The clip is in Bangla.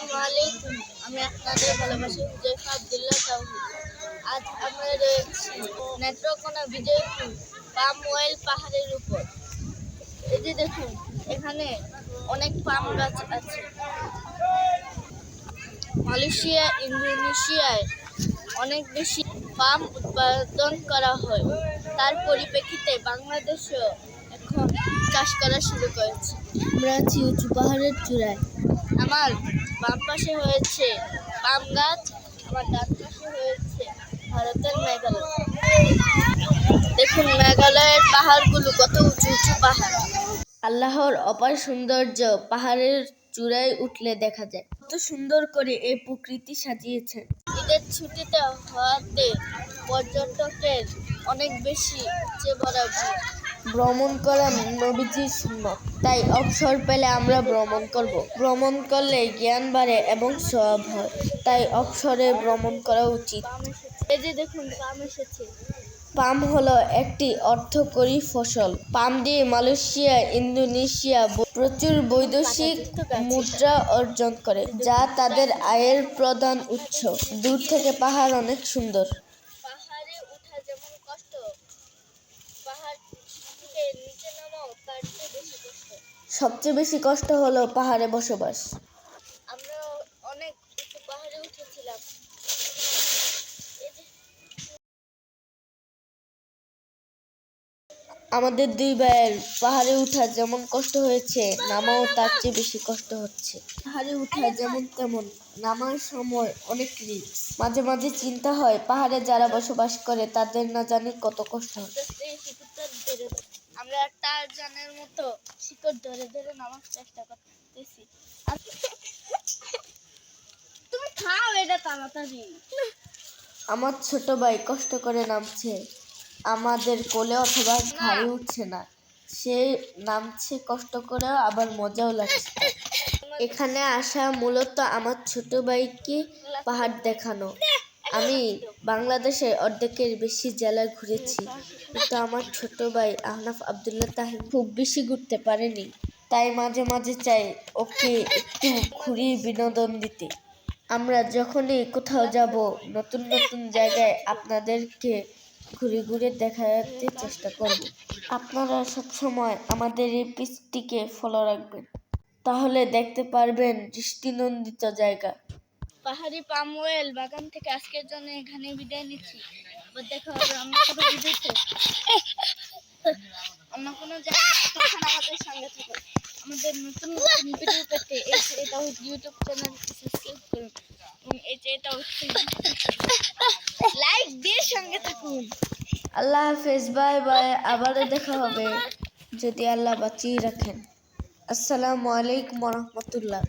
আসসালামু আলাইকুম। আমি আপনাদের ভালোবাসি হুজাইফা আব্দুল্লাহ তাওহীদ। আজ আমরা রয়েছি নেত্রকোনা বিজয়পুর পাম অয়েল পাহাড়ের উপর। এই যে দেখুন, এখানে অনেক পাম গাছ আছে। মালয়েশিয়া, ইন্দোনেশিয়ায় অনেক বেশি পাম উৎপাদন করা হয়। তার পরিপ্রেক্ষিতে বাংলাদেশেও এখন চাষ করা শুরু করেছে। আমরা আছি উঁচু পাহাড়ের চূড়ায়। আমার বাম পাশে হয়েছে পাম গাছ, আমার ডান পাশে হয়েছে ভারতের মেঘালয়। দেখুন মেঘালয়ের পাহাড়গুলো কত উঁচু উঁচু পাহাড়। আল্লাহর অপার সৌন্দর্য পাহাড়ের চূড়ায় উঠলে দেখা যায়। কত সুন্দর করে এই প্রকৃতি সাজিয়েছেন। ঈদের ছুটিতে হওয়াতে পর্যটকের অনেক বেশি উপচে ভরা ভিড়। ভ্রমণ করা নবীজির সুন্নাত, তাই অবসর পেলে আমরা ভ্রমণ করব। ভ্রমণ করলে জ্ঞান বাড়ে এবং সওয়াব হয়, তাই অবসরে ভ্রমণ করা উচিত। এই যে দেখুন পাম এসেছে। পাম হলো একটি অর্থকরী ফসল। পাম দিয়ে মালয়েশিয়া, ইন্দোনেশিয়া প্রচুর বৈদেশিক মুদ্রা অর্জন করে, যা তাদের আয়ের প্রধান উৎস। দূর থেকে পাহাড় অনেক সুন্দর। পাহাড়ে ওঠা যেমন কষ্ট, পাহাড় থেকে নিচে নামাও তার চেয়ে বেশি কষ্ট। সবচেয়ে বেশি কষ্ট হলো পাহাড়ে বসবাস। আমরা অনেক উঁচু পাহাড়ে উঠেছিলাম। আমাদের দুই ভাইয়ের পাহাড়ে উঠা যেমন কষ্ট হয়েছে, নামাও তার চেয়ে বেশি কষ্ট হচ্ছে। পাহাড়ে উঠা যেমন তেমন, নামার সময় অনেক রিস্ক। মাঝে মাঝে চিন্তা হয় পাহাড়ে যারা বসবাস করে তাদের না জানি কত কষ্ট হয়। আমরা টারজানের মতো শিকড় ধরে ধরে নামার চেষ্টা করতেছি। তুমি খাও এটা তাড়াতাড়ি। আমার ছোট ভাই কষ্ট করে নামছে, আমাদের কোলে অথবা ঘাড়ে উঠছে না। সে নামছে কষ্ট করেও, আবার মজাও লাগছে। এখানে আসা মূলত আমার ছোট ভাইকে পাহাড় দেখানো। আমি বাংলাদেশের অর্ধেকের বেশি জেলা ঘুরেছি, কিন্তু আমার ছোট ভাই আহনাফ আব্দুল্লাহ তাহিম খুব বেশি ঘুরতে পারেনি। তাই মাঝে মাঝে চাই ওকে একটু ঘুরিয়ে বিনোদন দিতে। আমরা যখনই কোথাও যাব, নতুন নতুন জায়গায় আপনাদেরকে ঘুরে ঘুরে দেখাতে চেষ্টা করব। আপনারা সবসময় আমাদের এই পেজটিকে ফলো রাখবেন, তাহলে দেখতে পারবেন দৃষ্টিনন্দিত জায়গা। পাহাড়ি পাম অয়েল বাগান থেকে আজকের জন্য এখানে বিদায় নিচ্ছি। আবার দেখা হবে অন্য কোনো ভিডিওতে, অন্য কোনো জায়গায়। তখন আমাদের সঙ্গে থাকুন। আমাদের নতুন নতুন ভিডিও পেতে এটা ইউটিউব চ্যানেল সাবস্ক্রাইব করুন এবং এটা লাইক দিয়ে সঙ্গে থাকুন। আল্লাহ হাফেজ, বাই বাই। আবারও দেখা হবে যদি আল্লাহ বাঁচিয়ে রাখেন। আসসালামু আলাইকুম ওয়া রাহমাতুল্লাহ।